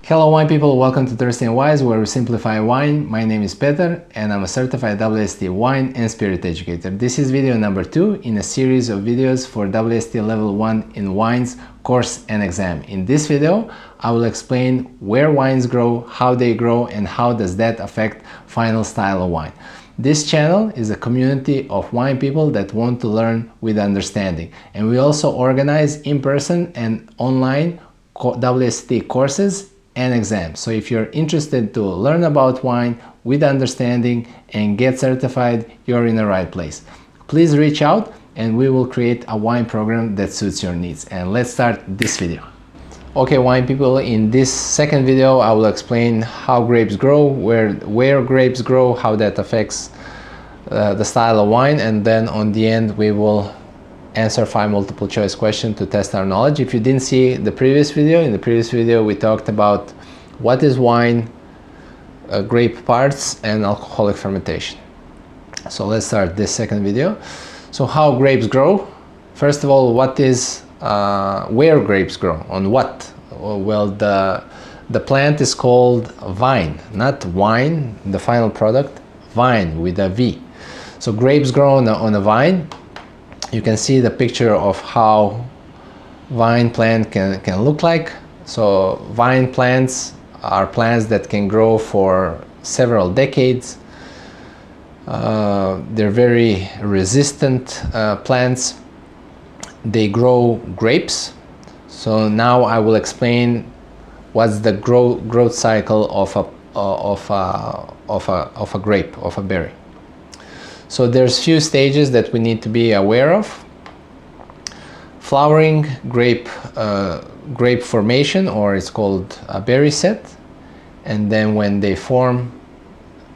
Hello wine people, welcome to Thirsty and Wise, where we simplify wine. My name is Peter and I'm a certified WSET wine and spirit educator. This is video number 2 in a series of videos for WSET Level 1 in wines course and exam. In this video, I will explain where wines grow, how they grow, and how does that affect final style of wine. This channel is a community of wine people that want to learn with understanding, and we also organize in-person and online WSET courses and exams. So if you're interested to learn about wine with understanding and get certified, you're in the right place. Please reach out and we will create a wine program that suits your needs. And let's start this video. Okay, wine people, in this second video I will explain how grapes grow, where grapes grow, how that affects the style of wine, and then on the end we will answer 5 multiple choice questions to test our knowledge. If you didn't see the previous video, in the previous video we talked about what is wine, grape parts, and alcoholic fermentation. So let's start this second video. So how grapes grow? First of all, what is where grapes grow? On what? Well, the plant is called vine, not wine, the final product, vine with a V. So grapes grow on a vine. You can see the picture of how vine plant can look like. So vine plants are plants that can grow for several decades. They're very resistant plants. They grow grapes. So now I will explain what's the growth cycle of a grape, of a berry. So there's few stages that we need to be aware of. Flowering, grape formation, or it's called a berry set, and then when they form,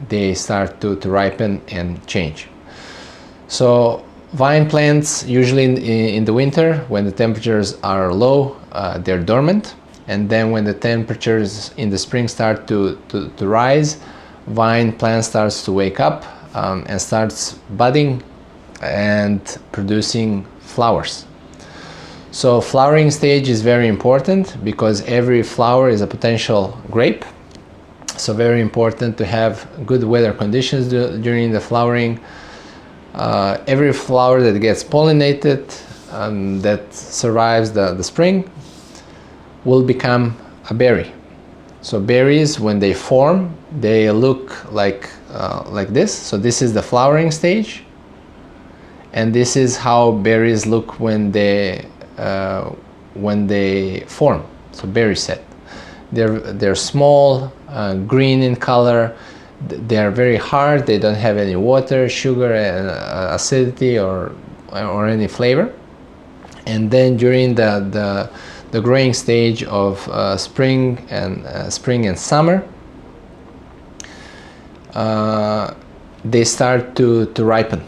they start to ripen and change. So vine plants, usually in the winter, when the temperatures are low, they're dormant, and then when the temperatures in the spring start to rise, vine plant starts to wake up and starts budding and producing flowers. So flowering stage is very important because every flower is a potential grape. So very important to have good weather conditions during the flowering. Every flower that gets pollinated, that survives the spring, will become a berry. So berries, when they form, they look like this. So this is the flowering stage, and this is how berries look when they form. So berry set. They're small, green in color. They are very hard. They don't have any water, sugar, and acidity or any flavor. And then during the growing stage of spring and summer, they start to ripen.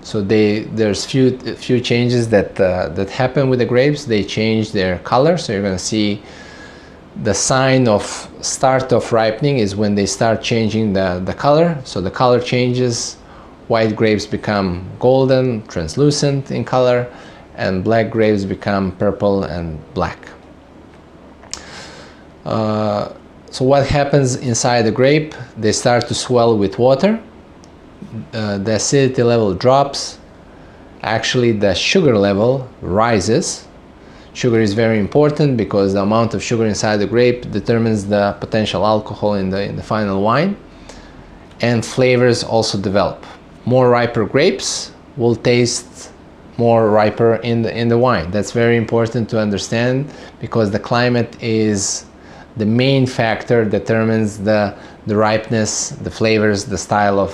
So there's few changes that happen with the grapes. They change their color. So you're going to see the sign of start of ripening is when they start changing the color. So the color changes. White grapes become golden, translucent in color, and black grapes become purple and black. So what happens inside the grape? They start to swell with water. The acidity level drops. Actually, the sugar level rises. Sugar is very important because the amount of sugar inside the grape determines the potential alcohol in the final wine. And flavors also develop. More riper grapes will taste more riper in the wine. That's very important to understand because the climate is the main factor that determines the ripeness, the flavors, the style of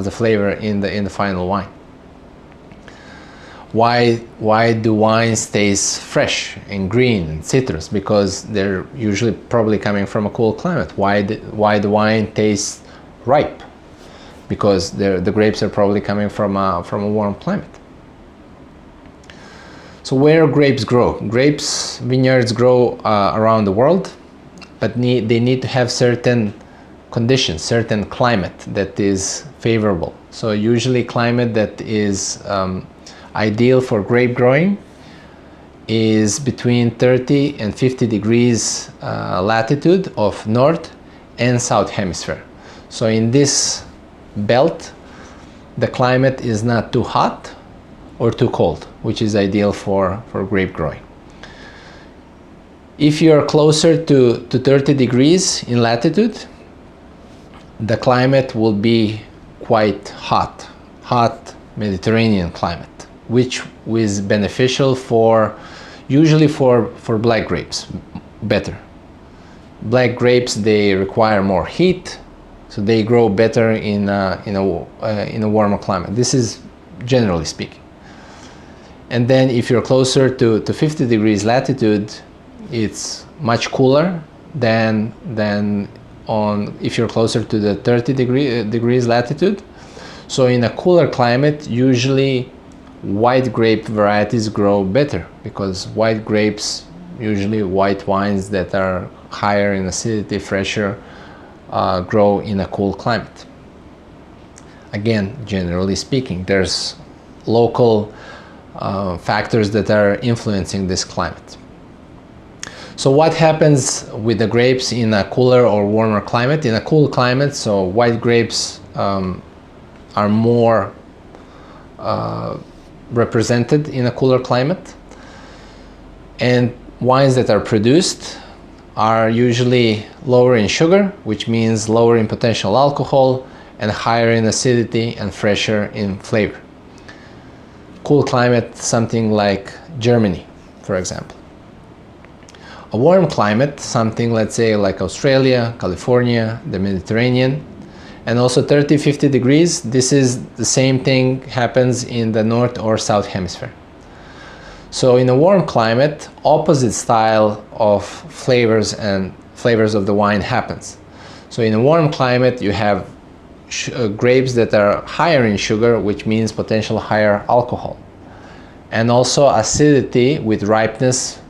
the flavor in the final wine. Why do wines taste fresh and green and citrus? Because they're usually probably coming from a cool climate. Why the wine tastes ripe? Because the grapes are probably coming from a warm climate. So where grapes grow? Vineyards grow around the world, but they need to have certain conditions, certain climate that is favorable. So usually climate that is ideal for grape growing is between 30 and 50 degrees latitude of North and South Hemisphere. So in this belt, the climate is not too hot or too cold, which is ideal for grape growing. If you're closer to 30 degrees in latitude, the climate will be quite hot Mediterranean climate, which is beneficial usually for black grapes, better. Black grapes, they require more heat, so they grow better in a warmer climate. This is generally speaking. And then if you're closer to 50 degrees latitude, it's much cooler than if you're closer to the 30 degrees latitude. So in a cooler climate, usually white grape varieties grow better, because white grapes, usually white wines that are higher in acidity, fresher, grow in a cool climate. Again, generally speaking, there's local factors that are influencing this climate. So what happens with the grapes in a cooler or warmer climate? In a cool climate, so white grapes are more represented in a cooler climate, and wines that are produced are usually lower in sugar, which means lower in potential alcohol, and higher in acidity and fresher in flavor. Cool climate, something like Germany, for example. A warm climate, something, let's say, like Australia, California, the Mediterranean, and also 30-50 degrees. This is the same thing happens in the North or South Hemisphere. So in a warm climate, opposite style of flavors of the wine happens. So in a warm climate, you have grapes that are higher in sugar, which means potential higher alcohol. And also acidity with ripeness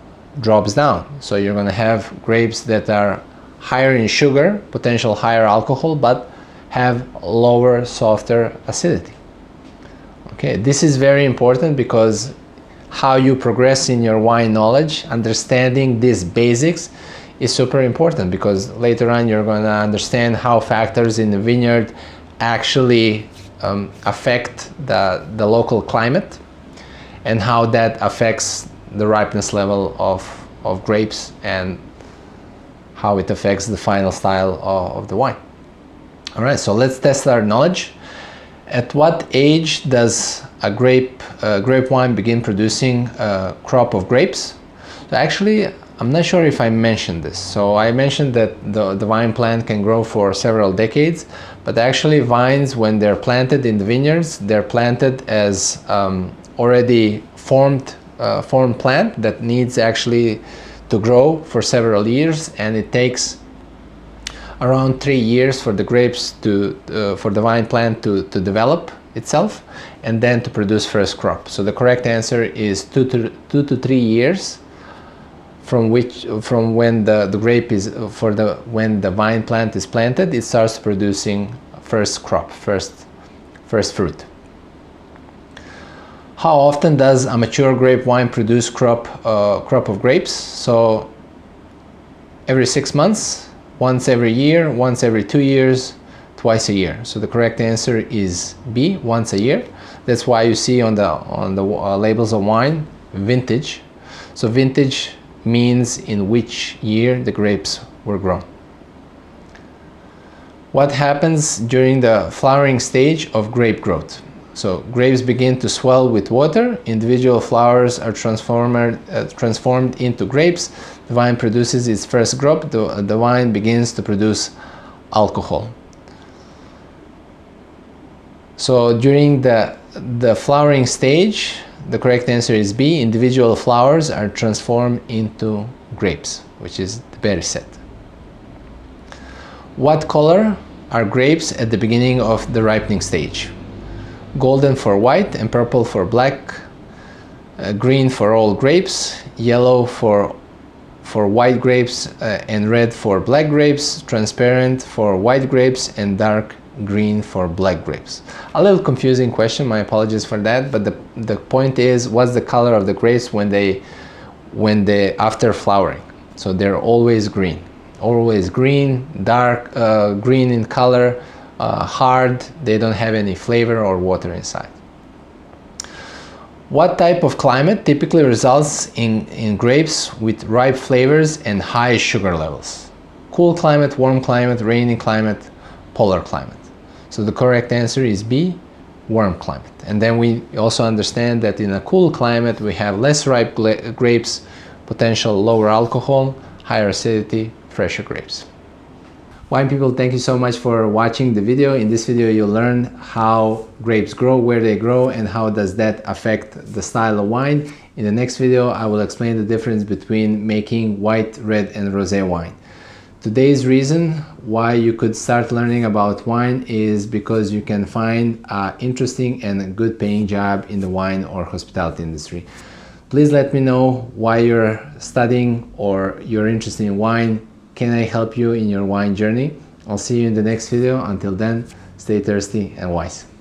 drops down. So you're going to have grapes that are higher in sugar, potential higher alcohol, but have lower, softer acidity. Okay, this is very important because how you progress in your wine knowledge, understanding these basics is super important, because later on you're going to understand how factors in the vineyard actually affect the local climate, and how that affects the ripeness level of grapes, and how it affects the final style of the wine. All right, so let's test our knowledge. At what age does a grape wine begin producing a crop of grapes? So actually, I'm not sure if I mentioned this. So I mentioned that the vine plant can grow for several decades, but actually vines, when they're planted in the vineyards, they're planted as already formed plant that needs actually to grow for several years, and it takes around 3 years for the grapes for the vine plant to develop itself, and then to produce first crop. So the correct answer is 2 to 3 years from when when the vine plant is planted, it starts producing first crop, first fruit. How often does a mature grape wine produce crop of grapes? So every 6 months, once every year, once every 2 years, twice a year. So the correct answer is B, once a year. That's why you see on the labels of wine, vintage. So vintage means in which year the grapes were grown. What happens during the flowering stage of grape growth? So grapes begin to swell with water, individual flowers are transformed into grapes, the vine produces its first crop, the wine begins to produce alcohol. So during the flowering stage, the correct answer is B, individual flowers are transformed into grapes, which is the berry set. What color are grapes at the beginning of the ripening stage? Golden for white and purple for black, green for all grapes, yellow for white grapes and red for black grapes, transparent for white grapes, and dark green for black grapes. A little confusing question, my apologies for that, but the point is, what's the color of the grapes when after flowering. So they're always green, dark green in color, hard. They don't have any flavor or water inside. What type of climate typically results in grapes with ripe flavors and high sugar levels? Cool climate, warm climate, rainy climate, polar climate. So the correct answer is B, warm climate. And then we also understand that in a cool climate we have less ripe grapes, potential lower alcohol, higher acidity, fresher grapes. Wine people, thank you so much for watching the video. In this video you'll learn how grapes grow, where they grow, and how does that affect the style of wine. In the next video I will explain the difference between making white, red, and rosé wine. Today's reason why you could start learning about wine is because you can find an interesting and good paying job in the wine or hospitality industry. Please let me know why you're studying or you're interested in wine. Can I help you in your wine journey? I'll see you in the next video. Until then, stay thirsty and wise.